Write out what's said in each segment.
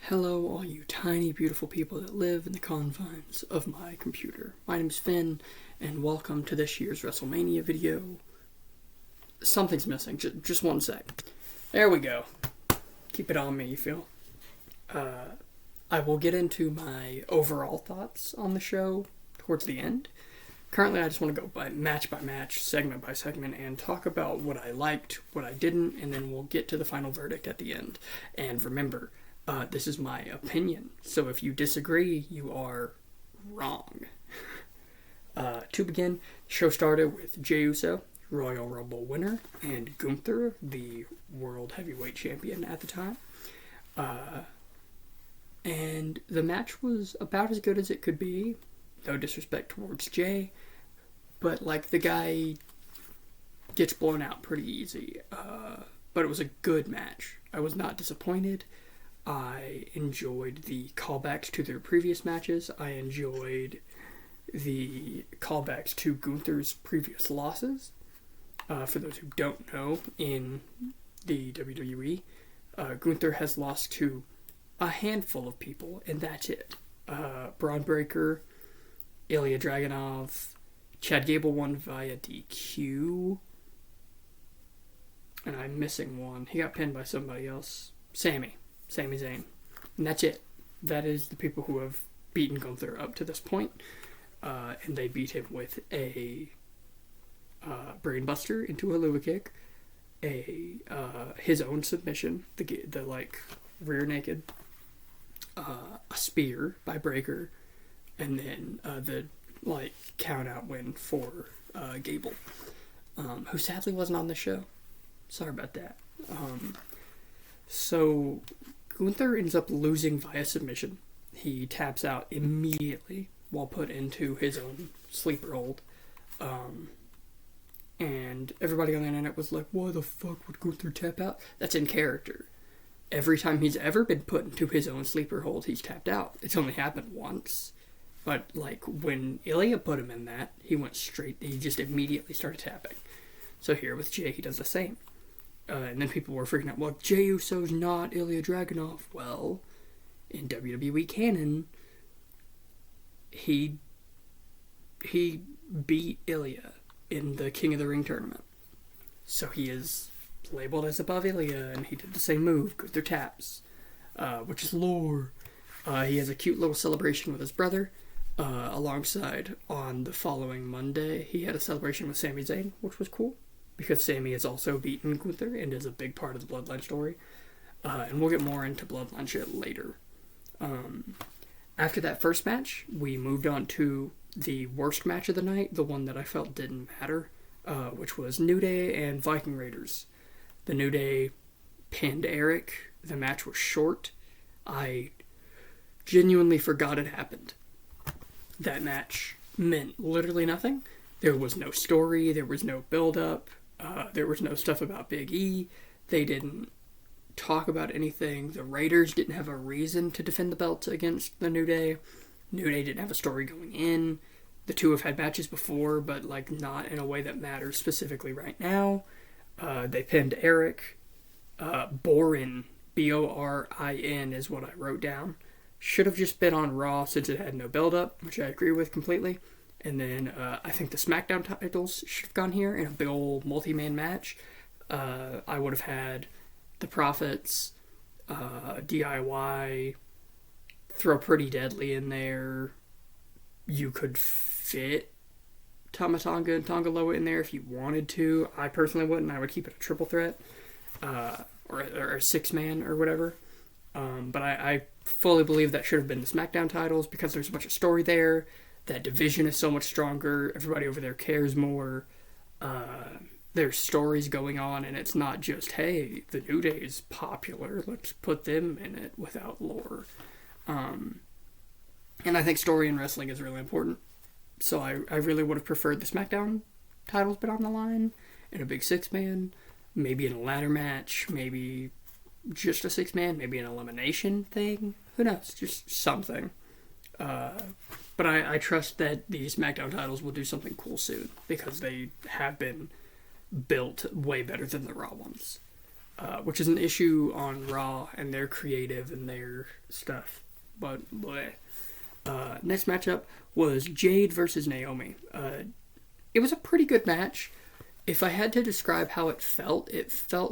Hello, all you tiny, beautiful people that live in the confines of my computer. My name's Finn, and welcome to this year's WrestleMania video. Something's missing. Just one sec. There we go. Keep it on me, you feel? I will get into my overall thoughts on the show towards the end. Currently, I just want to go by match, segment by segment, and talk about what I liked, what I didn't, and then we'll get to the final verdict at the end. And remember, this is my opinion, so if you disagree, you are wrong. To begin, the show started with Jey Uso, Royal Rumble winner, and Gunther, the World Heavyweight Champion at the time. And the match was about as good as it could be. No disrespect towards Jey, but the guy gets blown out pretty easy. But it was a good match. I was not disappointed. I enjoyed the callbacks to their previous matches. I enjoyed the callbacks to Gunther's previous losses. For those who don't know, in the WWE, Gunther has lost to a handful of people, and that's it. Braun Breaker, Ilya Dragunov, Chad Gable won via DQ, and I'm missing one. He got pinned by somebody else. Sami Zayn. And that's it. That is the people who have beaten Gunther up to this point. And they beat him with a brainbuster into a Luva kick, his own submission, the rear naked, a spear by Breaker, and then the count out win for Gable, who sadly wasn't on the show. Sorry about that. So Gunther ends up losing via submission. He taps out immediately while put into his own sleeper hold. And everybody on the internet was like, why the fuck would Gunther tap out? That's in character. Every time he's ever been put into his own sleeper hold, he's tapped out. It's only happened once. But, when Ilya put him in that, he went straight, he just immediately started tapping. So here with Jey, he does the same. And then people were freaking out, well, Jey Uso's not Ilya Dragunov. Well, in WWE canon, he beat Ilya in the King of the Ring tournament. So he is labeled as above Ilya, and he did the same move, Gunther taps, which is lore. He has a cute little celebration with his brother. Alongside, on the following Monday, he had a celebration with Sami Zayn, which was cool, because Sami has also beaten Gunther and is a big part of the Bloodline story. And we'll get more into Bloodline shit later. After that first match, we moved on to the worst match of the night, the one that I felt didn't matter, which was New Day and Viking Raiders. The New Day pinned Eric. The match was short. I genuinely forgot it happened. That match meant literally nothing. There was no story. There was no build-up. There was no stuff about Big E. They didn't talk about anything. The Raiders didn't have a reason to defend the belts against the New Day. New Day didn't have a story going in. The two have had matches before, but not in a way that matters specifically right now. They pinned Eric. Borin, Borin is what I wrote down. Should have just been on Raw since it had no build-up, which I agree with completely. And then I think the SmackDown titles should have gone here in a big old multi-man match. I would have had the Profits, DIY, throw Pretty Deadly in there. You could fit Tama Tonga and Tonga Loa in there if you wanted to. I personally wouldn't. I would keep it a triple threat or a six-man or whatever. But I fully believe that should have been the SmackDown titles because there's a bunch of story there. That division is so much stronger. Everybody over there cares more. There's stories going on, and it's not just, hey, the New Day is popular. Let's put them in it without lore. And I think story in wrestling is really important. So I really would have preferred the SmackDown titles been on the line in a big six-man, maybe in a ladder match, maybe just a six-man, maybe an elimination thing. Who knows? Just something. But I trust that these SmackDown titles will do something cool soon because they have been built way better than the Raw ones. which is an issue on Raw and their creative and their stuff. But bleh. Next matchup was Jade versus Naomi. It was a pretty good match. If I had to describe how it felt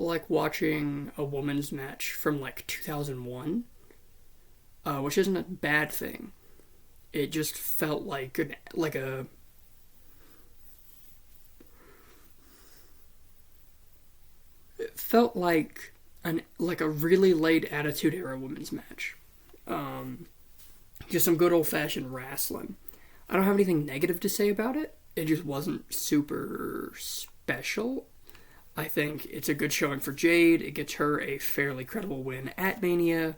like watching a women's match from like 2001, which isn't a bad thing. It just felt like a it felt like a really late Attitude Era women's match. Just some good old fashioned wrestling. I don't have anything negative to say about it. It just wasn't super special. I think it's a good showing for Jade. It gets her a fairly credible win at Mania.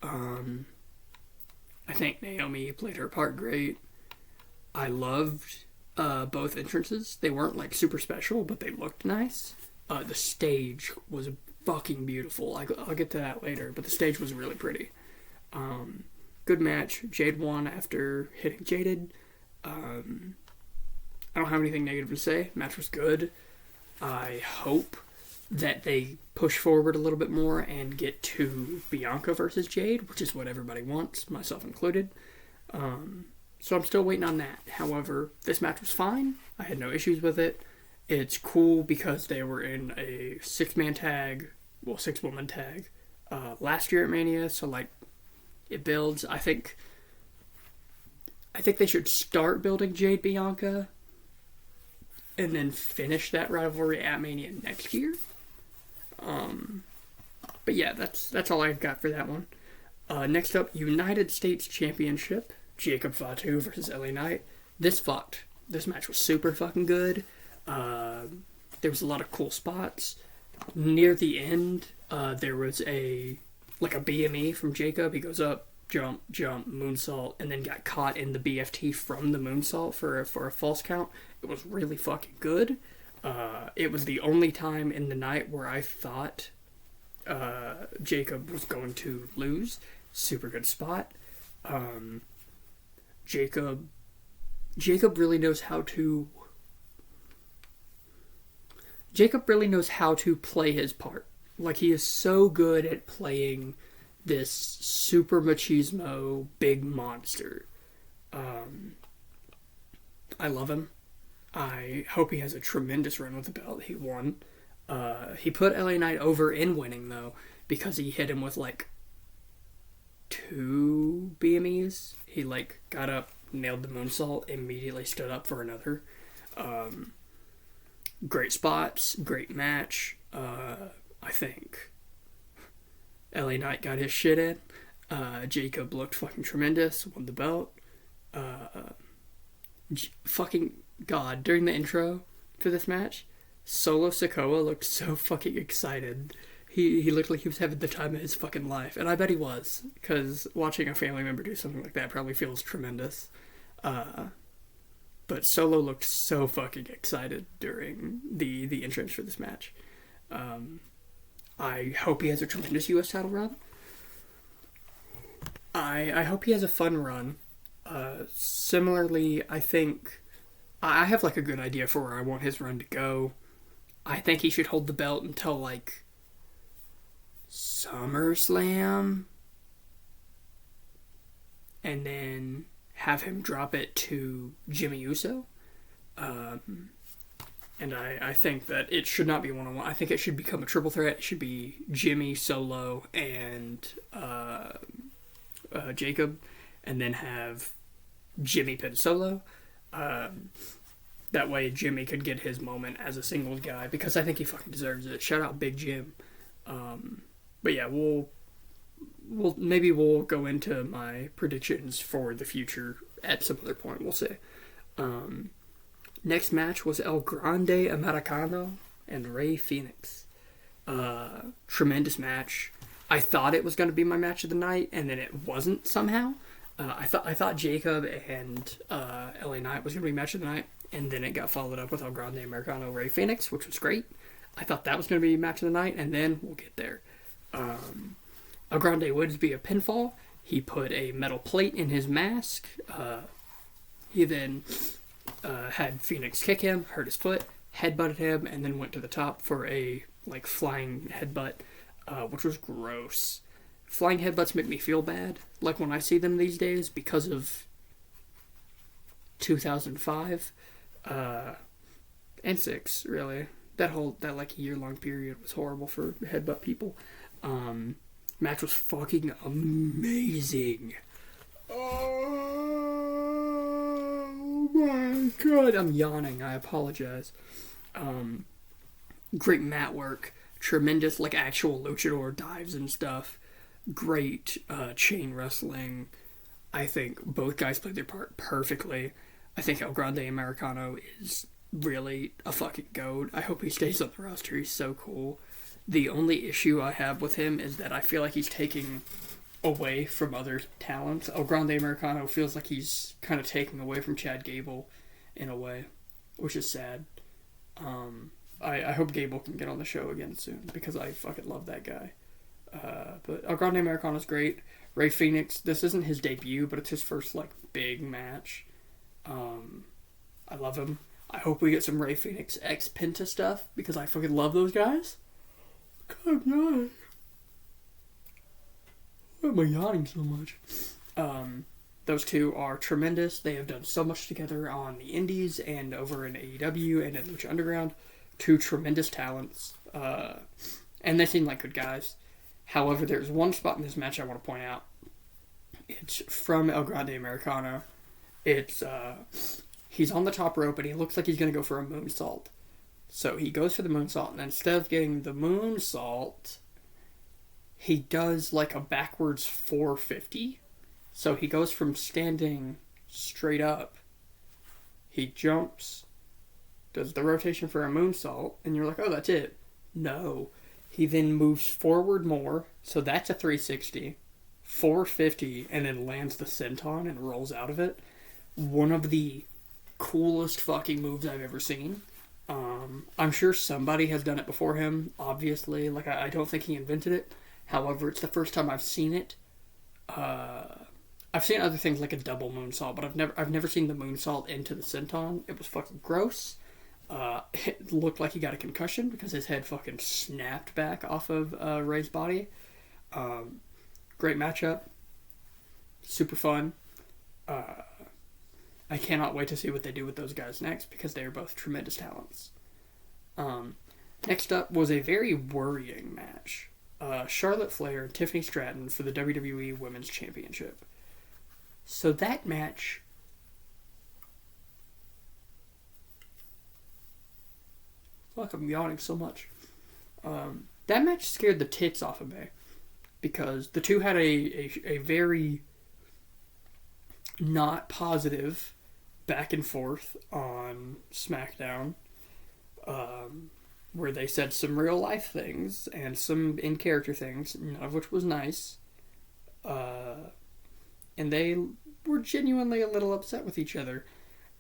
I think Naomi played her part great. I loved both entrances. They weren't like super special, but they looked nice. The stage was fucking beautiful. I'll get to that later, but the stage was really pretty. Good match. Jade won after hitting Jaded. I don't have anything negative to say. Match was good. I hope that they push forward a little bit more and get to Bianca versus Jade, which is what everybody wants, myself included. So I'm still waiting on that. However, this match was fine. I had no issues with it. It's cool because they were in a 6-woman tag last year at Mania, so like it builds. I think they should start building Jade Bianca and then finish that rivalry at Mania next year. But yeah, that's all I got for that one. Next up, United States Championship, Jacob Fatu versus LA Knight. This match was super fucking good. There was a lot of cool spots. Near the end, there was a BME from Jacob. He goes up, jump, moonsault, and then got caught in the BFT from the moonsault for a false count. It was really fucking good. It was the only time in the night where I thought Jacob was going to lose. Super good spot. Jacob really knows how to play his part. Like, he is so good at playing this super machismo big monster. I love him. I hope he has a tremendous run with the belt. He won. He put LA Knight over in winning, though, because he hit him with, 2 BMEs. He, got up, nailed the moonsault, immediately stood up for another. Great spots, great match. I think LA Knight got his shit in. Jacob looked fucking tremendous, won the belt. Fucking God, during the intro for this match, Solo Sikoa looked so fucking excited. He looked like he was having the time of his fucking life, and I bet he was, because watching a family member do something like that probably feels tremendous. But Solo looked so fucking excited during the entrance for this match. I hope he has a tremendous U.S. title run. I hope he has a fun run. Similarly, I think I have a good idea for where I want his run to go. I think he should hold the belt until SummerSlam, and then have him drop it to Jimmy Uso. And I think that it should not be one-on-one. I think it should become a triple threat. It should be Jimmy, Solo, and Jacob, and then have Jimmy pin Solo. That way Jimmy could get his moment as a singles guy, because I think he fucking deserves it. Shout out Big Jim. But yeah, we'll go into my predictions for the future at some other point. We'll see. Next match was El Grande Americano and Rey Fénix. Tremendous match. I thought it was going to be my match of the night, and then it wasn't somehow. I thought Jacob and LA Knight was going to be match of the night, and then it got followed up with El Grande Americano Rey Fénix, which was great. I thought that was going to be match of the night, and then we'll get there. El Grande would be a pinfall. He put a metal plate in his mask. He then had Fénix kick him, hurt his foot, headbutted him, and then went to the top for a like flying headbutt, which was gross. Flying headbutts make me feel bad, like when I see them these days, because of 2005 and 6, really. That like year long period was horrible for headbutt people. Match was fucking amazing. Oh my god, I'm yawning. I apologize. Great mat work, tremendous like actual luchador dives and stuff. Great chain wrestling. I think both guys played their part perfectly. I think El Grande Americano is really a fucking goat. I hope he stays on the roster. He's so cool. The only issue I have with him is that I feel like he's taking away from other talents. El Grande Americano feels like he's kind of taking away from Chad Gable in a way, which is sad. I hope Gable can get on the show again soon because I fucking love that guy. But El Grande Americano's great. Rey Fenix, this isn't his debut, but it's his first like big match. I love him. I hope we get some Rey Fenix X Penta stuff because I fucking love those guys. God, God. Why am I yawning so much? Those two are tremendous. They have done so much together on the Indies and over in AEW and at Lucha Underground. Two tremendous talents. And they seem like good guys. However, there's one spot in this match I want to point out. It's from El Grande Americano. It's, he's on the top rope and he looks like he's going to go for a moonsault. So he goes for the moonsault, and instead of getting the moonsault, he does like a backwards 450. So he goes from standing straight up, he jumps, does the rotation for a moonsault, and you're like, oh, that's it. No. He then moves forward more, so that's a 360, 450, and then lands the senton and rolls out of it. One of the coolest fucking moves I've ever seen. I'm sure somebody has done it before him, obviously. Like, I don't think he invented it. However, it's the first time I've seen it. I've seen other things like a double moonsault, but I've never seen the moonsault into the senton. It was fucking gross. It looked like he got a concussion because his head fucking snapped back off of Ray's body. Great matchup. Super fun. I cannot wait to see what they do with those guys next because they are both tremendous talents. Next up was a very worrying match. Charlotte Flair and Tiffany Stratton for the WWE Women's Championship. So that match... Fuck, I'm yawning so much. That match scared the tits off of me because the two had a very not positive back and forth on SmackDown, where they said some real life things and some in character things, none of which was nice. And they were genuinely a little upset with each other.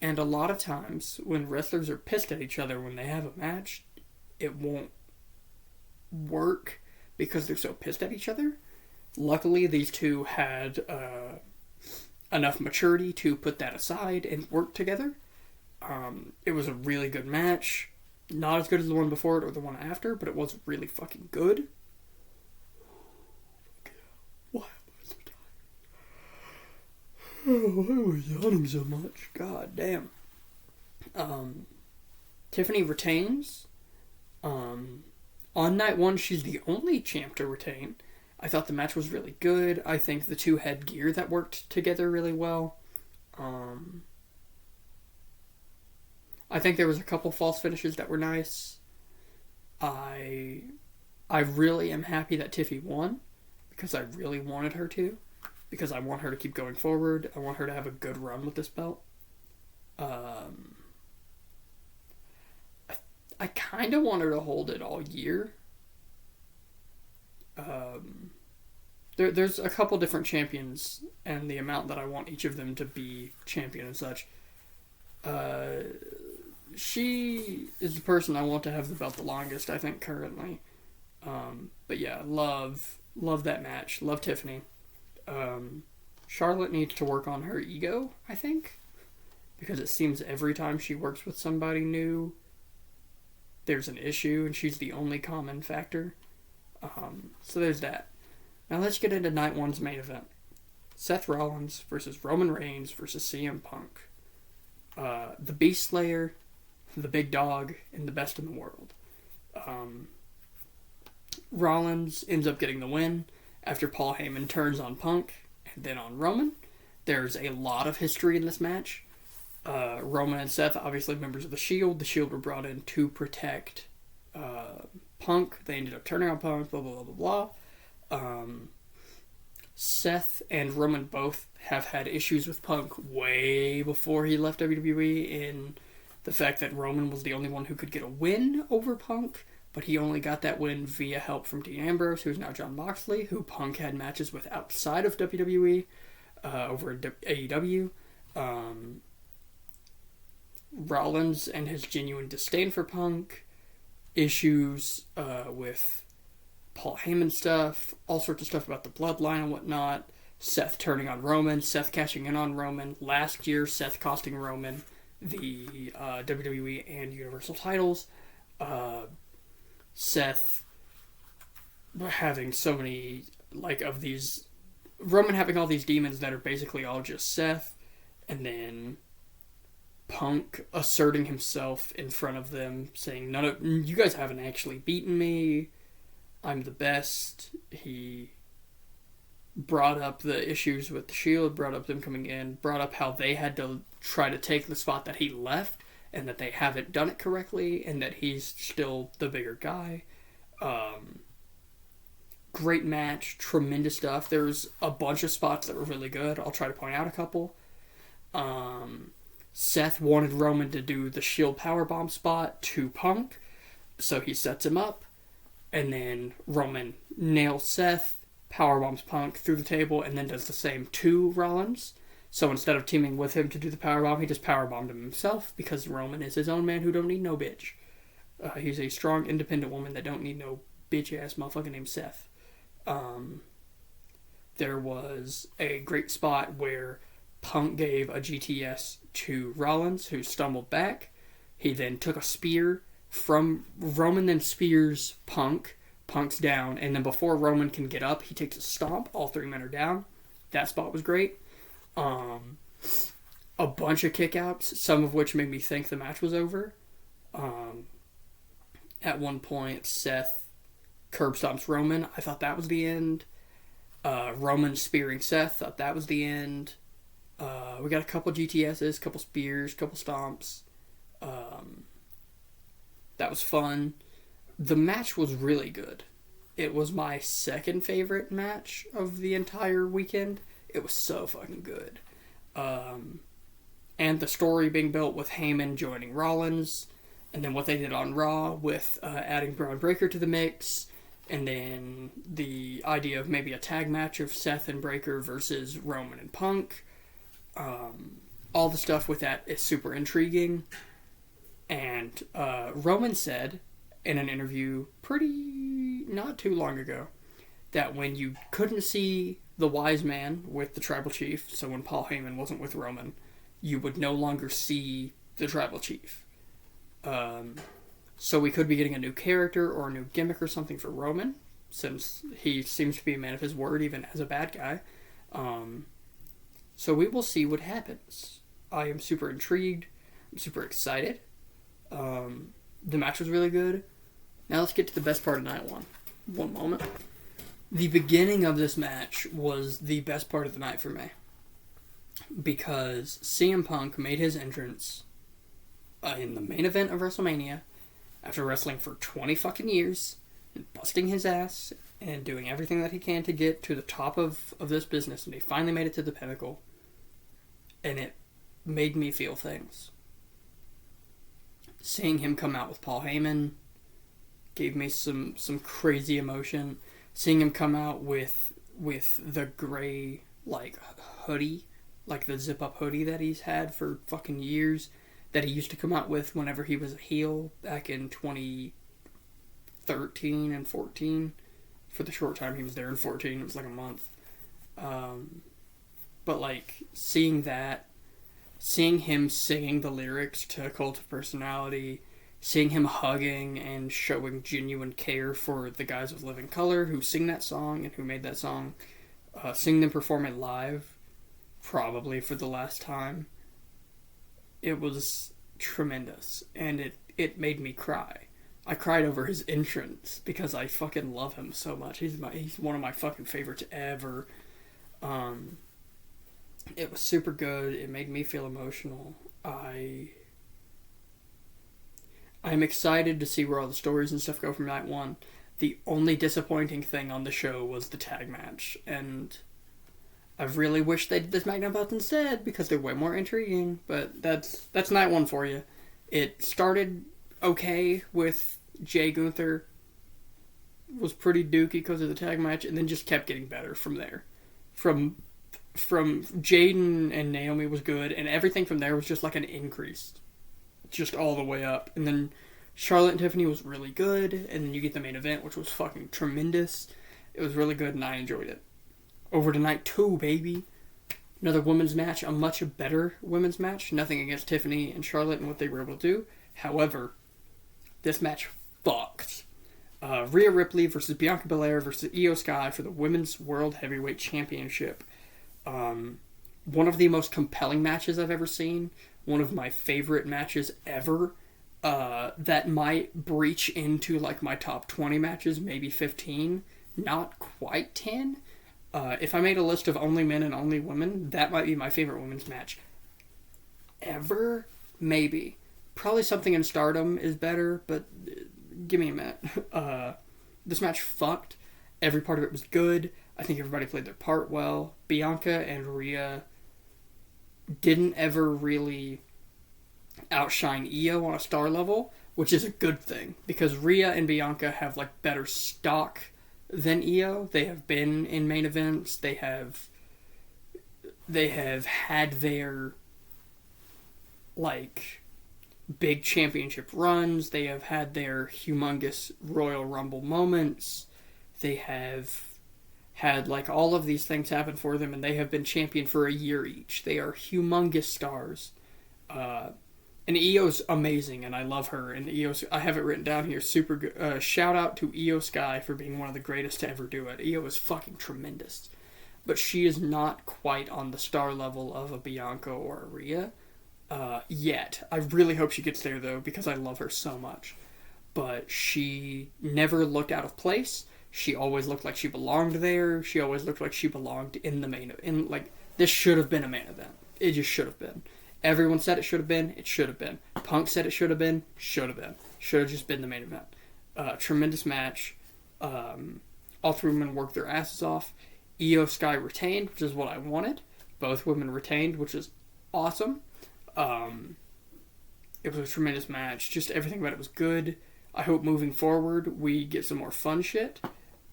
And a lot of times, when wrestlers are pissed at each other when they have a match, it won't work because they're so pissed at each other. Luckily, these two had enough maturity to put that aside and work together. It was a really good match. Not as good as the one before it or the one after, but it was really fucking good. Why am I so tired? Oh, why am I yawning so much? God damn. Tiffany retains. On night one, she's the only champ to retain. I thought the match was really good. I think the two had gear that worked together really well. I think there was a couple false finishes that were nice. I really am happy that Tiffy won because I really wanted her to. Because I want her to keep going forward. I want her to have a good run with this belt. I kind of want her to hold it all year. There's a couple different champions and the amount that I want each of them to be champion and such. She is the person I want to have the belt the longest, I think, currently. But yeah, love that match. Love Tiffany. Charlotte needs to work on her ego, I think. Because it seems every time she works with somebody new, there's an issue and she's the only common factor. So there's that. Now let's get into night one's main event. Seth Rollins versus Roman Reigns versus CM Punk. The Beast Slayer, the big dog, and the best in the world. Rollins ends up getting the win after Paul Heyman turns on Punk and then on Roman. There's a lot of history in this match. Roman and Seth, obviously members of the Shield. The Shield were brought in to protect Punk. They ended up turning on Punk, blah, blah, blah, blah, blah. Seth and Roman both have had issues with Punk way before he left WWE, in the fact that Roman was the only one who could get a win over Punk, but he only got that win via help from Dean Ambrose, who's now Jon Moxley, who Punk had matches with outside of WWE, over AEW. Rollins and his genuine disdain for Punk, issues with Paul Heyman stuff, all sorts of stuff about the bloodline and whatnot, Seth turning on Roman, Seth cashing in on Roman. Last year, Seth costing Roman the WWE and Universal titles. Seth having so many, of these... Roman having all these demons that are basically all just Seth, and then Punk asserting himself in front of them, saying, "None of you guys haven't actually beaten me. I'm the best." He brought up the issues with the Shield, brought up them coming in, brought up how they had to try to take the spot that he left, and that they haven't done it correctly, and that he's still the bigger guy. Great match, tremendous stuff. There's a bunch of spots that were really good. I'll try to point out a couple. Seth wanted Roman to do the Shield powerbomb spot to Punk, so he sets him up, and then Roman nails Seth, powerbombs Punk through the table, and then does the same to Rollins. So instead of teaming with him to do the powerbomb, he just powerbombed him himself, because Roman is his own man who don't need no bitch. He's a strong, independent woman that don't need no bitch-ass motherfucker named Seth. There was a great spot where Punk gave a GTS to Rollins, who stumbled back. He then took a spear from Roman, then spears Punk. Punk's down, and then before Roman can get up, he takes a stomp. All three men are down. That spot was great. A bunch of kickouts, some of which made me think the match was over. At one point, Seth curb stomps Roman. I thought that was the end. Roman spearing Seth. Thought that was the end. We got a couple GTSs, couple spears, couple stomps. That was fun. The match was really good. It was my second favorite match of the entire weekend. It was so fucking good. And the story being built with Heyman joining Rollins, and then what they did on Raw with adding Braun Breaker to the mix, and then the idea of maybe a tag match of Seth and Breaker versus Roman and Punk. All the stuff with that is super intriguing. And Roman said in an interview not too long ago that when you couldn't see the wise man with the tribal chief, so when Paul Heyman wasn't with Roman, you would no longer see the tribal chief. So we could be getting a new character or a new gimmick or something for Roman, since he seems to be a man of his word even as a bad guy. So we will see what happens. I am super intrigued. I'm super excited. The match was really good. Now let's get to the best part of night one. One moment. The beginning of this match was the best part of the night for me, because CM Punk made his entrance in the main event of WrestleMania after wrestling for 20 fucking years and busting his ass and doing everything that he can to get to the top of this business, and he finally made it to the pinnacle, and it made me feel things. Seeing him come out with Paul Heyman gave me some crazy emotion. Seeing him come out with the gray, hoodie, the zip-up hoodie that he's had for fucking years, that he used to come out with whenever he was a heel back in 2013 and 14. For the short time he was there in 14, it was like a month. But, seeing that, seeing him singing the lyrics to Cult of Personality, seeing him hugging and showing genuine care for the guys of Living Color who sing that song and who made that song, seeing them perform it live, probably for the last time, it was tremendous, and it made me cry. I cried over his entrance because I fucking love him so much. He's one of my fucking favorites ever. It was super good. It made me feel emotional. I'm excited to see where all the stories and stuff go from night one. The only disappointing thing on the show was the tag match, and I really wish they did the SmackDown belts instead because they're way more intriguing. But that's night one for you. It started okay with Jay Gunther, was pretty dookie because of the tag match, and then just kept getting better from there. From Jaden and Naomi was good, and everything from there was just like an increase, just all the way up. And then Charlotte and Tiffany was really good, and then you get the main event, which was fucking tremendous. It was really good, and I enjoyed it. Over to night two, baby. Another women's match, a much better women's match. Nothing against Tiffany and Charlotte and what they were able to do. However, this match fucked. Rhea Ripley versus Bianca Belair versus Io Sky for the Women's World Heavyweight Championship. One of the most compelling matches I've ever seen. One of my favorite matches ever. That might breach into like my top 20 matches, maybe 15. Not quite 10. If I made a list of only men and only women, that might be my favorite women's match ever. Maybe. Probably something in Stardom is better, but give me a minute. This match fucked. Every part of it was good. I think everybody played their part well. Bianca and Rhea didn't ever really outshine Io on a star level, which is a good thing, because Rhea and Bianca have like better stock than Io. They have been in main events. They have had their like big championship runs. They have had their humongous Royal Rumble moments. They have had like all of these things happen for them, and they have been champion for a year each. They are humongous stars. And Io's amazing, and I love her. And Io's, I have it written down here, super good. Shout out to Io Sky for being one of the greatest to ever do it. Io is fucking tremendous. But she is not quite on the star level of a Bianca or a Rhea yet. I really hope she gets there, though, because I love her so much. But she never looked out of place. She always looked like she belonged there. She always looked like she belonged in the main event. Like, this should have been a main event. It just should have been. Everyone said it should have been. It should have been. Punk said it should have been. Should have been. Should have just been the main event. Tremendous match. All three women worked their asses off. Io Sky retained, which is what I wanted. Both women retained, which is awesome. It was a tremendous match. Just everything about it was good. I hope moving forward we get some more fun shit.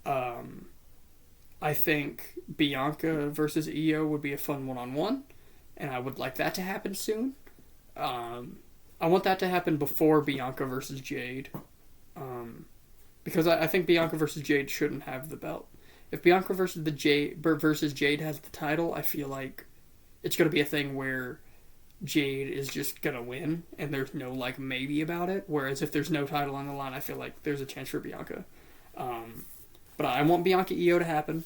I think Bianca versus Io would be a fun one-on-one. And I would like that to happen soon. I want that to happen before Bianca versus Jade. Because I think Bianca versus Jade shouldn't have the belt. If Bianca versus Jade has the title, I feel like it's going to be a thing where Jade is just going to win. And there's no, like, maybe about it. Whereas if there's no title on the line, I feel like there's a chance for Bianca. But I want Bianca Io to happen.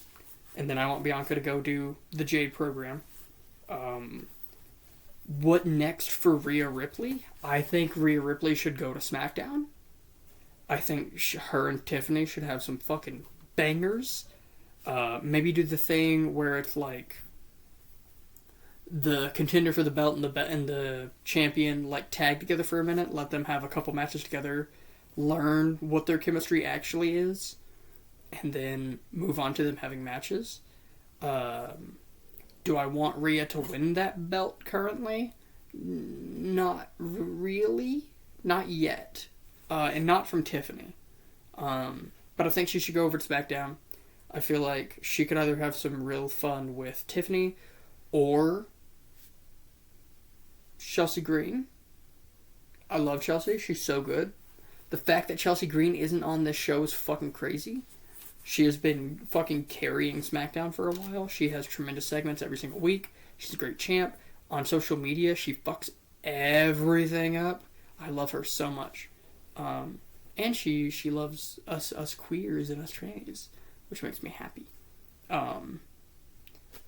And then I want Bianca to go do the Jade program. What next for Rhea Ripley? I think Rhea Ripley should go to SmackDown. I think her and Tiffany should have some fucking bangers. Maybe do the thing where it's like the contender for the belt and the champion like tag together for a minute. Let them have a couple matches together. Learn what their chemistry actually is. And then move on to them having matches. Do I want Rhea to win that belt currently? Not really. Not yet. And not from Tiffany. But I think she should go over to SmackDown. I feel like she could either have some real fun with Tiffany or Chelsea Green. I love Chelsea. She's so good. The fact that Chelsea Green isn't on this show is fucking crazy. She has been fucking carrying SmackDown for a while. She has tremendous segments every single week. She's a great champ. On social media, she fucks everything up. I love her so much. And she loves us queers and us trannies, which makes me happy.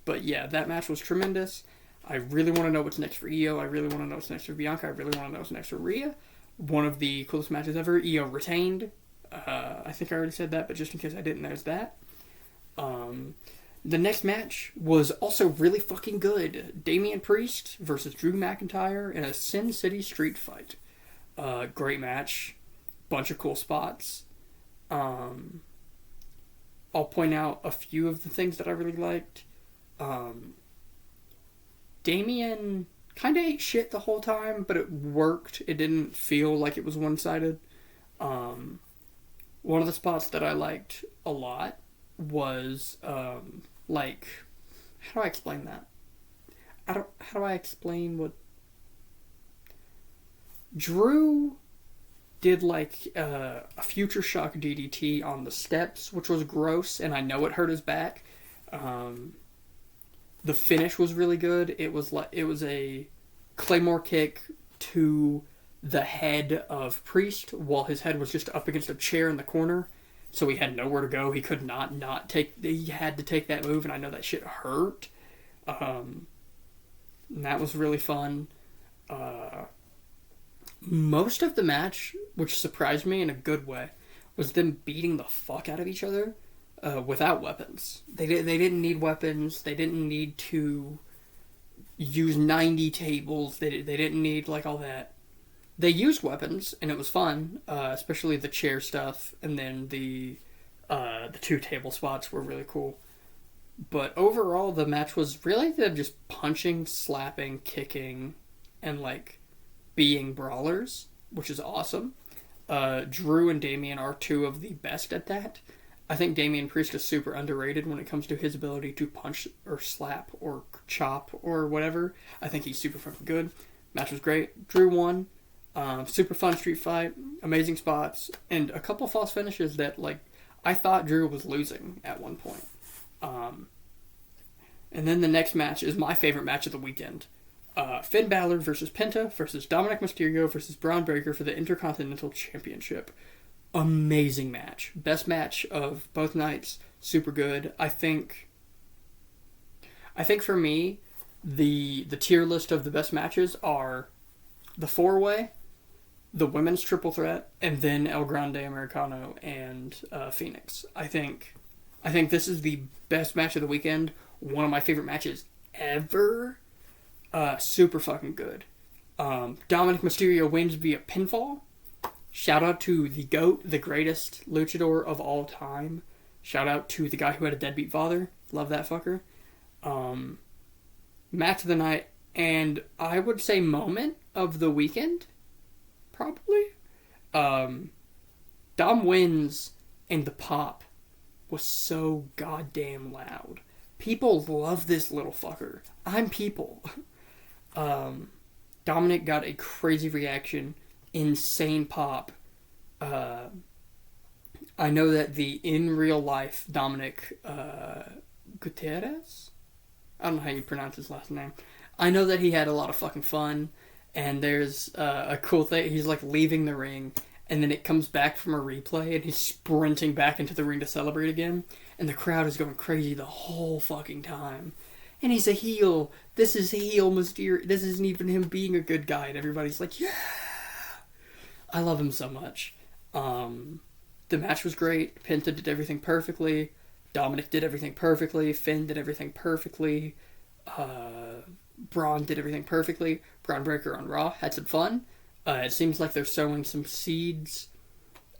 But yeah, that match was tremendous. I really want to know what's next for Io. I really want to know what's next for Bianca. I really want to know what's next for Rhea. One of the coolest matches ever. Io retained. I think I already said that, but just in case I didn't, there's that. The next match was also really fucking good. Damian Priest versus Drew McIntyre in a Sin City street fight. Great match. Bunch of cool spots. I'll point out a few of the things that I really liked. Damian kind of ate shit the whole time, but it worked. It didn't feel like it was one-sided. One of the spots that I liked a lot was, like, how do I explain that? How do I explain what... Drew did, like, a Future Shock DDT on the steps, which was gross, and I know it hurt his back. The finish was really good. It was a Claymore kick to the head of Priest while his head was just up against a chair in the corner. So he had nowhere to go. He could not take... He had to take that move, and I know that shit hurt. And that was really fun. Most of the match, which surprised me in a good way, was them beating the fuck out of each other without weapons. They didn't need weapons. They didn't need to use 90 tables. They didn't need, like, all that. They used weapons, and it was fun, especially the chair stuff, and then the 2 table spots were really cool. But overall, the match was really them just punching, slapping, kicking, and, like, being brawlers, which is awesome. Drew and Damian are 2 of the best at that. I think Damian Priest is super underrated when it comes to his ability to punch or slap or chop or whatever. I think he's super fucking good. Match was great. Drew won. Super fun street fight. Amazing spots. And a couple false finishes that, like, I thought Drew was losing at one point. And then the next match is my favorite match of the weekend. Finn Balor versus Penta versus Dominic Mysterio versus Braun Breaker for the Intercontinental Championship. Amazing match. Best match of both nights. Super good. I think for me, the tier list of the best matches are the 4-way, the women's triple threat, and then El Grande Americano and Phoenix. I think this is the best match of the weekend. One of my favorite matches ever. Super fucking good. Dominic Mysterio wins via pinfall. Shout out to the GOAT, the greatest luchador of all time. Shout out to the guy who had a deadbeat father. Love that fucker. Match of the night, and I would say moment of the weekend, probably. Dom wins, and the pop was so goddamn loud. People love this little fucker. I'm people. Dominic got a crazy reaction. Insane pop. I know that the in real life Dominic Gutierrez? I don't know how you pronounce his last name. I know that he had a lot of fucking fun, and there's a cool thing. He's like leaving the ring, and then it comes back from a replay, and he's sprinting back into the ring to celebrate again, and the crowd is going crazy the whole fucking time. And he's a heel. This is heel Mysterio. This isn't even him being a good guy, and everybody's like, yeah! I love him so much. The match was great. Penta did everything perfectly. Dominic did everything perfectly. Finn did everything perfectly. Braun did everything perfectly. Braun Breaker on Raw had some fun. It seems like they're sowing some seeds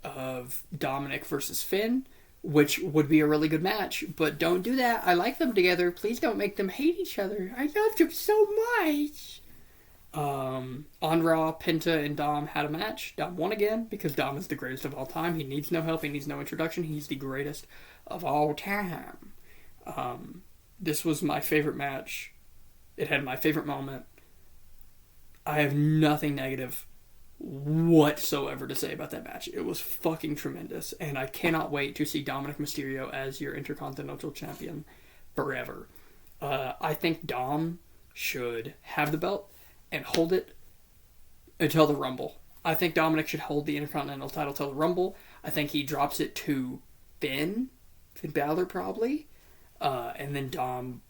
of Dominic versus Finn, which would be a really good match. But don't do that. I like them together. Please don't make them hate each other. I love them so much. On Raw, Penta and Dom had a match. Dom won again because Dom is the greatest of all time. He needs no help. He needs no introduction. He's the greatest of all time. This was my favorite match. It had my favorite moment. I have nothing negative whatsoever to say about that match. It was fucking tremendous, and I cannot wait to see Dominic Mysterio as your Intercontinental Champion forever. I think Dom should have the belt and hold it until the Rumble. I think Dominic should hold the Intercontinental title till the Rumble. I think he drops it to Finn Balor probably, and then Dom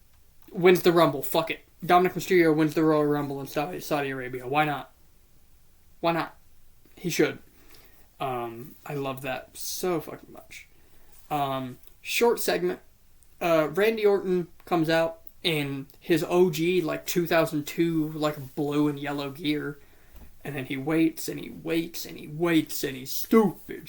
wins the Rumble. Fuck it. Dominic Mysterio wins the Royal Rumble in Saudi Arabia. Why not? Why not? He should. I love that so fucking much. Short segment. Randy Orton comes out in his OG, like 2002, like blue and yellow gear. And then he waits, and he waits, and he waits, and he's stupid.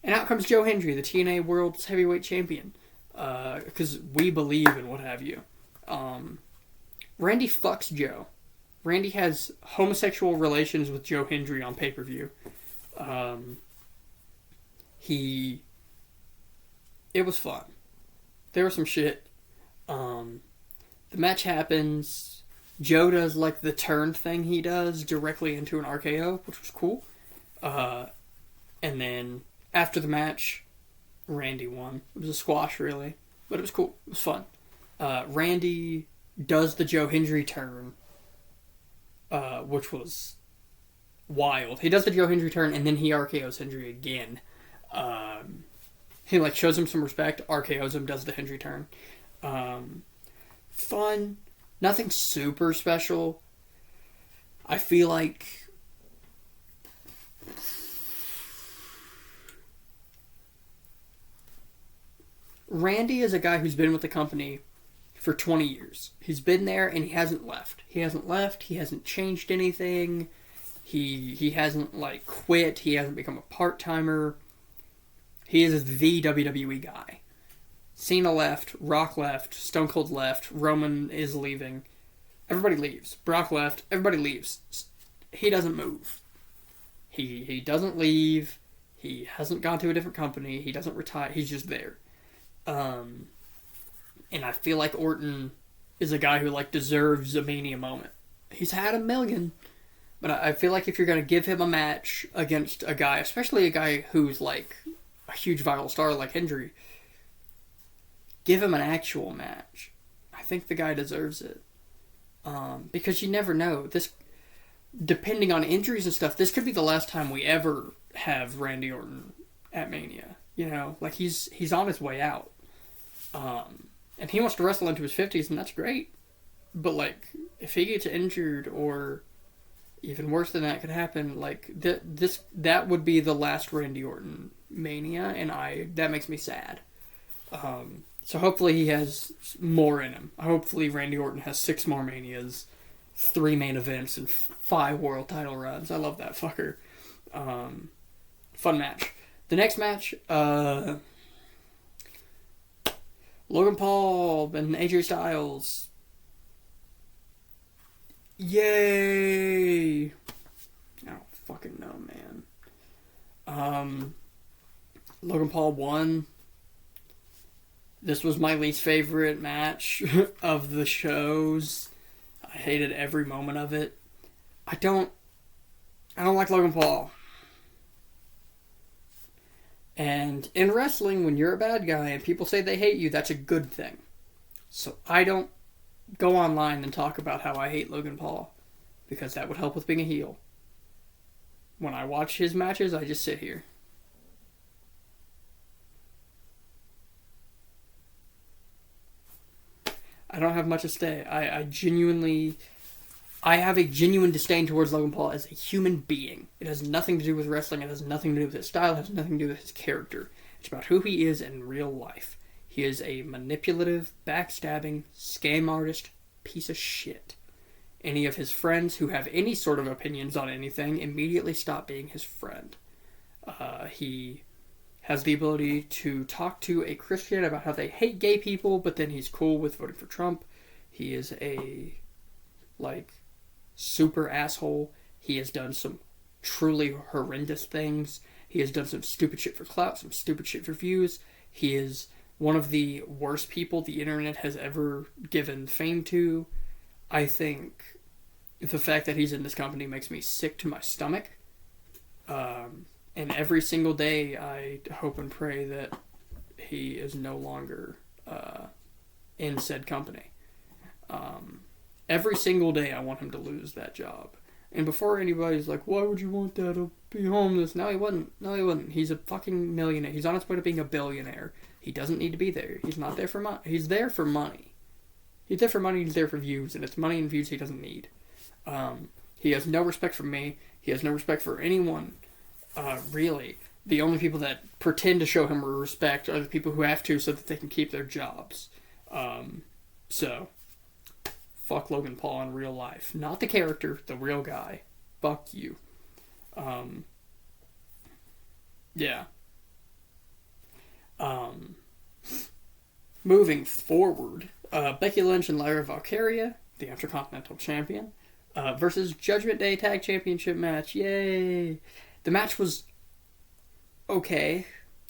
And out comes Joe Hendry, the TNA World's Heavyweight Champion. Because we believe in what have you. Randy fucks Joe. Randy has homosexual relations with Joe Hendry on pay-per-view. It was fun. There was some shit. The match happens. Joe does like the turn thing he does directly into an RKO, which was cool. And then after the match, Randy won. It was a squash, really, but it was cool. It was fun. Randy does the Joe Hendry turn, which was wild. He does the Joe Hendry turn, and then he RKOs Hendry again. He like shows him some respect, RKOs him, does the Hendry turn. Fun. Nothing super special. I feel like Randy is a guy who's been with the company for 20 years. He's been there and he hasn't left. He hasn't changed anything. He hasn't like quit. He hasn't become a part-timer. He is the WWE guy. Cena left, Rock left, Stone Cold left, Roman is leaving. Everybody leaves. Brock left, everybody leaves. He doesn't move. He doesn't leave. He hasn't gone to a different company. He doesn't retire. He's just there. And I feel like Orton is a guy who like deserves a Mania moment. He's had a million, but I feel like if you're going to give him a match against a guy, especially a guy who's like a huge viral star like Hendry, give him an actual match. I think the guy deserves it. Because you never know. This, depending on injuries and stuff, this could be the last time we ever have Randy Orton at Mania. You know, like he's on his way out. And he wants to wrestle into his 50s, and that's great. But like, if he gets injured or even worse than that could happen, like that would be the last Randy Orton Mania, and that makes me sad. So hopefully he has more in him. Hopefully Randy Orton has 6 more Manias, 3 main events, and 5 world title runs. I love that fucker. Fun match. The next match, Logan Paul and AJ Styles. Yay! I don't fucking know, man. Logan Paul won. This was my least favorite match of the shows. I hated every moment of it. I don't like Logan Paul. And in wrestling, when you're a bad guy and people say they hate you, that's a good thing. So I don't go online and talk about how I hate Logan Paul, because that would help with being a heel. When I watch his matches, I just sit here. I don't have much to say. I have a genuine disdain towards Logan Paul as a human being. It has nothing to do with wrestling. It has nothing to do with his style. It has nothing to do with his character. It's about who he is in real life. He is a manipulative, backstabbing, scam artist piece of shit. Any of his friends who have any sort of opinions on anything immediately stop being his friend. He has the ability to talk to a Christian about how they hate gay people, but then he's cool with voting for Trump. He is a, super asshole. He has done some truly horrendous things. He has done some stupid shit for clout, some stupid shit for views. He is one of the worst people the internet has ever given fame to. I think the fact that he's in this company makes me sick to my stomach. And every single day I hope and pray that he is no longer in said company. Every single day I want him to lose that job. And before anybody's like, why would you want that to be homeless? No, he wouldn't. No, he wouldn't. He's a fucking millionaire. He's on his way to being a billionaire. He doesn't need to be there. He's not there for money. He's there for money. He's there for money. He's there for views. And it's money and views he doesn't need. He has no respect for me. He has no respect for anyone, really. The only people that pretend to show him respect are the people who have to so that they can keep their jobs. So, fuck Logan Paul in real life. Not the character, the real guy. Fuck you. Yeah. Moving forward, Becky Lynch and Lyra Valkyria, the Intercontinental Champion, versus Judgment Day Tag Championship match. Yay! The match was okay.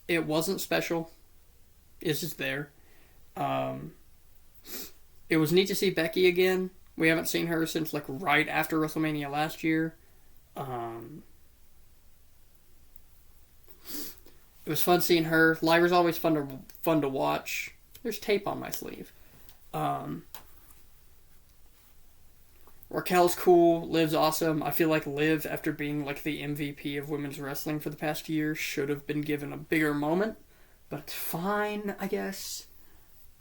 It wasn't special. It's just there. It was neat to see Becky again. We haven't seen her since like right after WrestleMania last year. It was fun seeing her. Lyra's always fun to watch. There's tape on my sleeve. Raquel's cool. Liv's awesome. I feel like Liv, after being like the MVP of women's wrestling for the past year, should have been given a bigger moment. But it's fine, I guess.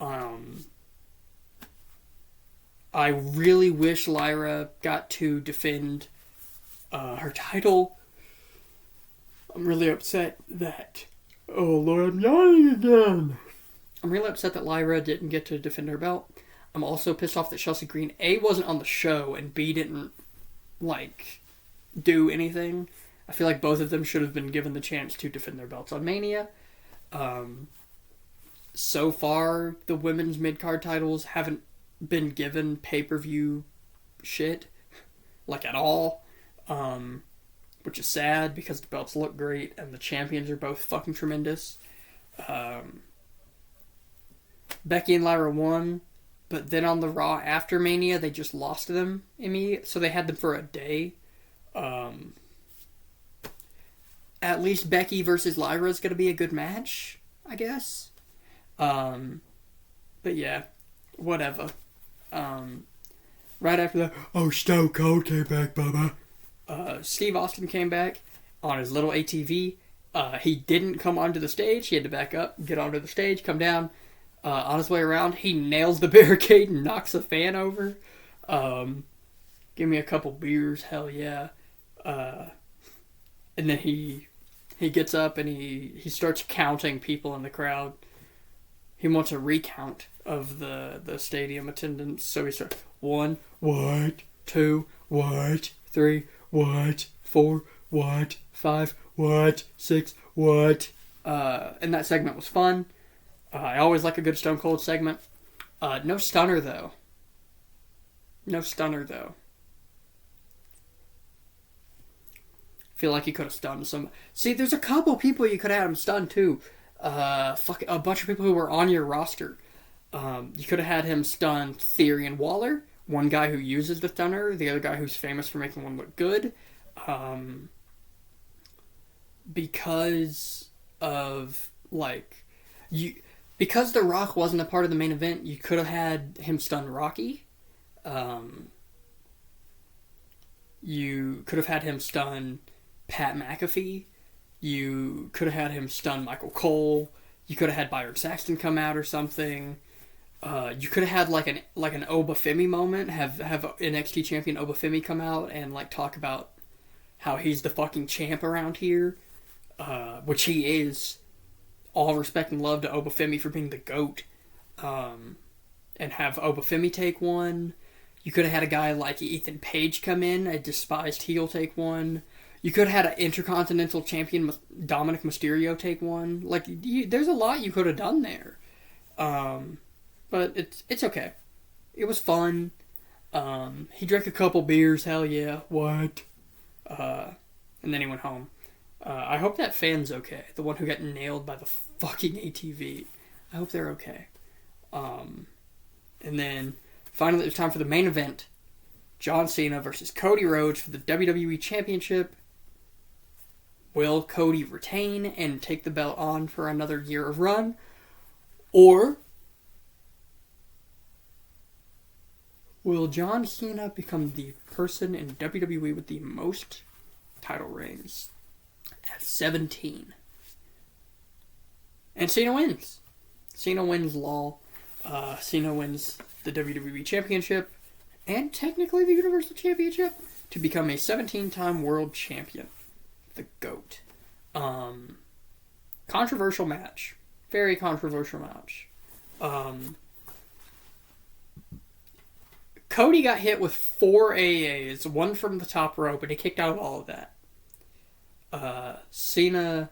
I really wish Lyra got to defend her title. I'm really upset that... Oh, Lord, I'm yawning again. I'm really upset that Lyra didn't get to defend her belt. I'm also pissed off that Chelsea Green, A, wasn't on the show, and B, didn't, like, do anything. I feel like both of them should have been given the chance to defend their belts on Mania. So far, the women's mid-card titles haven't been given pay-per-view shit, like, at all. Which is sad, because the belts look great, and the champions are both fucking tremendous. Becky and Lyra won, but then on the Raw after Mania, they just lost them immediately, so they had them for a day. At least Becky versus Lyra is going to be a good match, I guess. But yeah, whatever. Right after that, oh, Stone Cold came back, Bubba. Steve Austin came back on his little ATV. He didn't come onto the stage. He had to back up, get onto the stage, come down. On his way around, he nails the barricade and knocks a fan over. Give me a couple beers, hell yeah. And then he gets up and he starts counting people in the crowd. He wants a recount of the stadium attendance. So he starts, 1, what, 2, what, 3, what, 4, what, 5, what, 6, what. And that segment was fun. I always like a good Stone Cold segment. No stunner, though. Feel like he could have stunned some... See, there's a couple people you could have had him stun, too. A bunch of people who were on your roster. You could have had him stun Theory and Waller. One guy who uses the stunner. The other guy who's famous for making one look good. Because of, like... Because The Rock wasn't a part of the main event, you could have had him stun Rocky. You could have had him stun Pat McAfee. You could have had him stun Michael Cole. You could have had Byron Saxton come out or something. You could have had like an Obafemi moment. Have NXT champion Obafemi come out and like talk about how he's the fucking champ around here, which he is. All respect and love to Obafemi for being the GOAT. And have Obafemi take one. You could have had a guy like Ethan Page come in, a despised heel, take one. You could have had an Intercontinental Champion Dominic Mysterio take one. Like, there's a lot you could have done there. But it's okay. It was fun. He drank a couple beers, hell yeah. What? And then he went home. I hope that fan's okay. The one who got nailed by the fucking ATV. I hope they're okay. And then, finally, it was time for the main event. John Cena versus Cody Rhodes for the WWE Championship. Will Cody retain and take the belt on for another year of run? Or Will John Cena become the person in WWE with the most title reigns? At 17. And Cena wins. Cena wins Law. Cena wins the WWE Championship and technically the Universal Championship to become a 17-time world champion. The GOAT. Controversial match. Very controversial match. Cody got hit with 4 AAs, one from the top rope, and he kicked out of all of that. Cena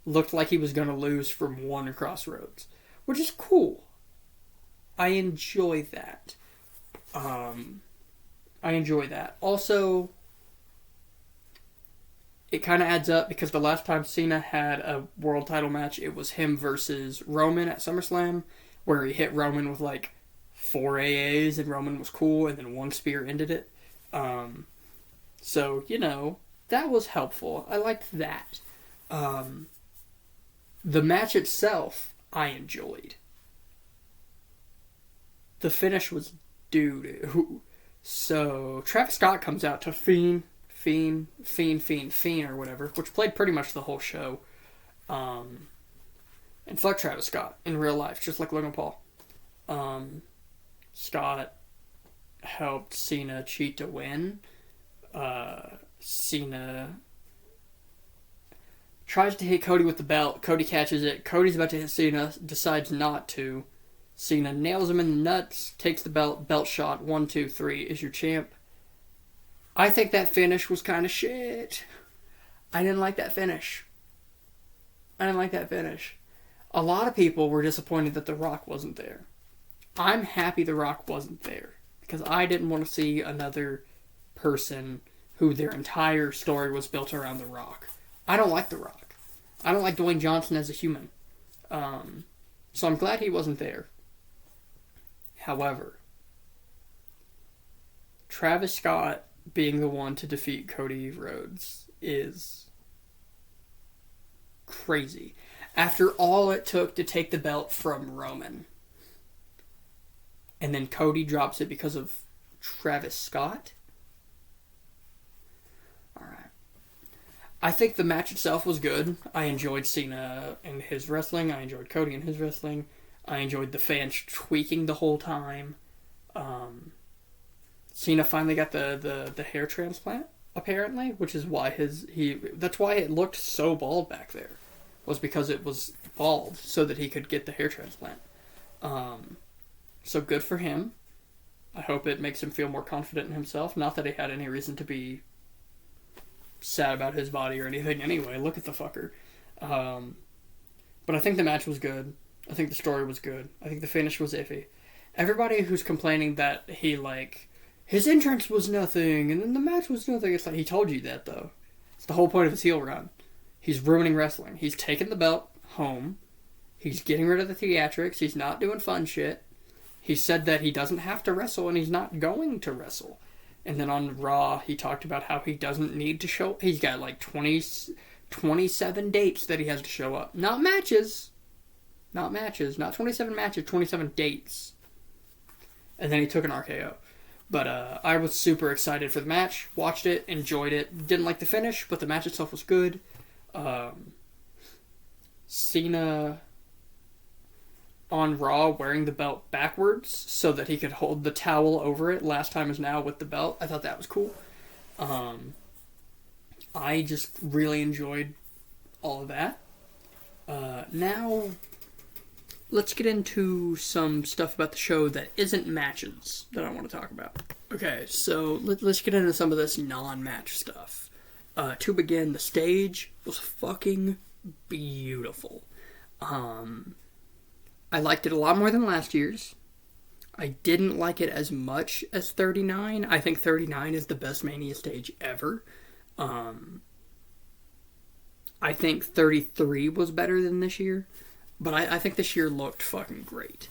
looked like he was going to lose from one crossroads, which is cool. I enjoy that. Also, it kind of adds up because the last time Cena had a world title match, it was him versus Roman at SummerSlam, where he hit Roman with like 4 AAs and Roman was cool, and then one spear ended it. So, that was helpful. I liked that. The match itself, I enjoyed. The finish was doo-doo. So, Travis Scott comes out to Fiend, or whatever, which played pretty much the whole show. And fuck Travis Scott in real life, just like Logan Paul. Scott helped Cena cheat to win. Cena tries to hit Cody with the belt. Cody catches it. Cody's about to hit Cena, decides not to. Cena nails him in the nuts, takes the belt shot. 1, 2, 3 is your champ. I think that finish was kind of shit. I didn't like that finish. A lot of people were disappointed that The Rock wasn't there. I'm happy The Rock wasn't there because I didn't want to see another person who their entire story was built around The Rock. I don't like The Rock. I don't like Dwayne Johnson as a human. So I'm glad he wasn't there. However, Travis Scott being the one to defeat Cody Rhodes is crazy. After all it took to take the belt from Roman. And then Cody drops it because of Travis Scott? Alright. I think the match itself was good. I enjoyed Cena and his wrestling. I enjoyed Cody and his wrestling. I enjoyed the fans tweaking the whole time. Cena finally got the hair transplant, apparently, which is why that's why it looked so bald back there. Was because it was bald so that he could get the hair transplant. So good for him. I hope it makes him feel more confident in himself. Not that he had any reason to be sad about his body or anything anyway. Look at the fucker. But I think the match was good. I think the story was good. I think the finish was iffy. Everybody who's complaining that his entrance was nothing and then the match was nothing, it's like, he told you that though. It's the whole point of his heel run. He's ruining wrestling. He's taking the belt home. He's getting rid of the theatrics. He's not doing fun shit. He said that he doesn't have to wrestle and he's not going to wrestle. And then on Raw, he talked about how he doesn't need to show... He's got 27 dates that he has to show up. Not matches. Not 27 matches, 27 dates. And then he took an RKO. But I was super excited for the match. Watched it, enjoyed it. Didn't like the finish, but the match itself was good. Cena on Raw wearing the belt backwards so that he could hold the towel over it last time is now with the belt. I thought that was cool. I just really enjoyed all of that. Now, let's get into some stuff about the show that isn't matches that I want to talk about. Okay, so let's get into some of this non-match stuff. To begin, the stage was fucking beautiful. I liked it a lot more than last year's. I didn't like it as much as 39. I think 39 is the best Mania stage ever. I think 33 was better than this year. But I think this year looked fucking great.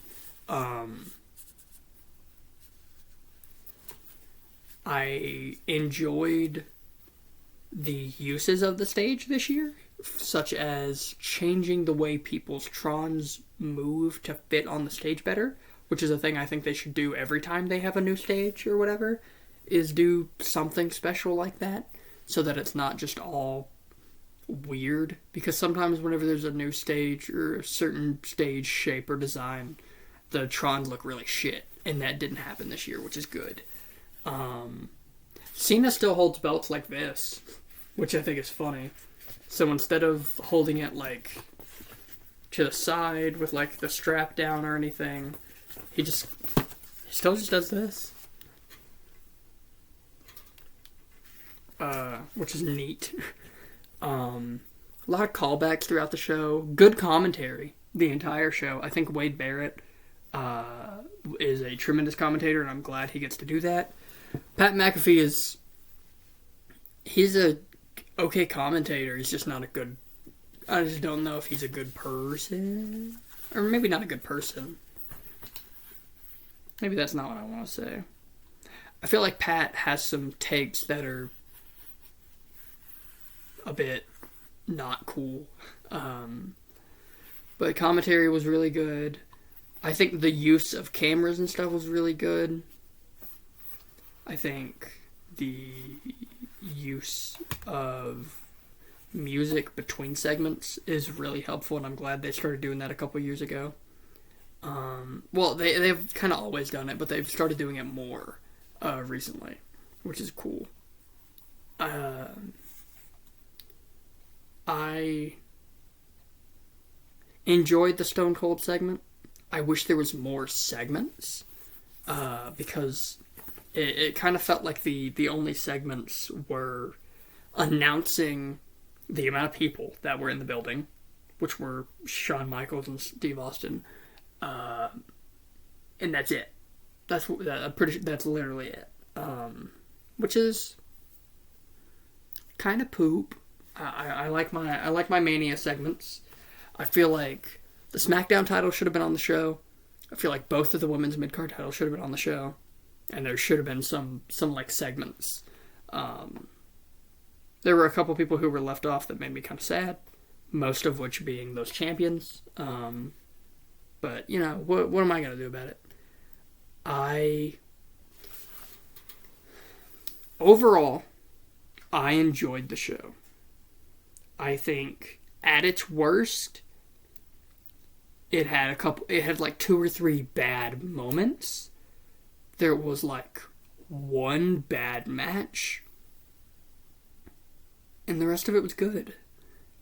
I enjoyed the uses of the stage this year, such as changing the way people's Trons move to fit on the stage better, which is a thing I think they should do every time they have a new stage or whatever, is do something special like that so that it's not just all weird. Because sometimes whenever there's a new stage or a certain stage shape or design, the Trons look really shit. And that didn't happen this year, which is good. Cena still holds belts like this, which I think is funny. So instead of holding it like to the side with like the strap down or anything, he still just does this. Which is neat. A lot of callbacks throughout the show. Good commentary the entire show. I think Wade Barrett is a tremendous commentator, and I'm glad he gets to do that. Pat McAfee he's a okay commentator. He's just not a good... I just don't know if he's a good person. Or maybe not a good person. Maybe that's not what I want to say. I feel like Pat has some takes that are a bit not cool. But commentary was really good. I think the use of cameras and stuff was really good. I think the use of music between segments is really helpful, and I'm glad they started doing that a couple years ago. Well, they've kind of always done it, but they've started doing it more recently, which is cool. I enjoyed the Stone Cold segment. I wish there was more segments, because it kind of felt like the only segments were announcing the amount of people that were in the building, which were Shawn Michaels and Steve Austin, and that's it. I'm pretty sure that's literally it. Which is kind of poop. I like my Mania segments. I feel like the SmackDown title should have been on the show. I feel like both of the women's mid-card titles should have been on the show, and there should have been some like segments. There were a couple people who were left off that made me kind of sad. Most of which being those champions. But you know, what am I gonna do about it? Overall, I enjoyed the show. I think at its worst, it had like 2 or 3 bad moments. There was like one bad match, and the rest of it was good.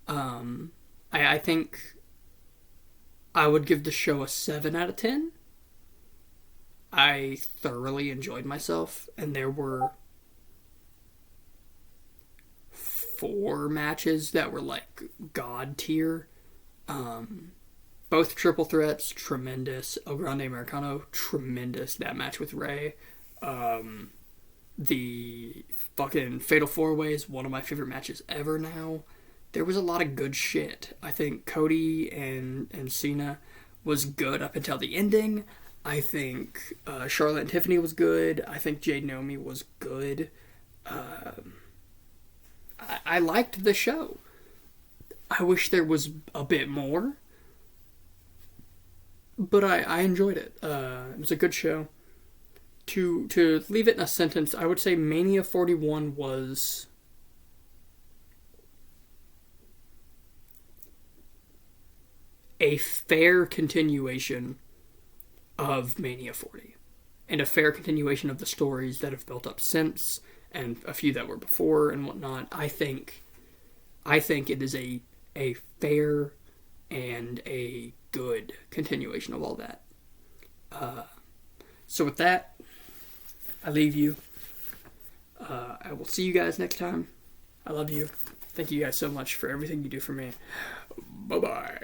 I think I would give the show a 7 out of 10. I thoroughly enjoyed myself, and there were 4 matches that were like god tier. Both triple threats, tremendous. El Grande Americano, tremendous. That match with Ray. The fucking Fatal 4-Ways, one of my favorite matches ever now. There was a lot of good shit. I think Cody and Cena was good up until the ending. I think Charlotte and Tiffany was good. I think Jade Naomi was good. I liked the show. I wish there was a bit more, but I enjoyed it. It was a good show. To leave it in a sentence, I would say Mania 41 was a fair continuation of Mania 40, and a fair continuation of the stories that have built up since, and a few that were before and whatnot. I think it is a fair and a good continuation of all that. So with that, I leave you. I will see you guys next time. I love you. Thank you guys so much for everything you do for me. Bye-bye.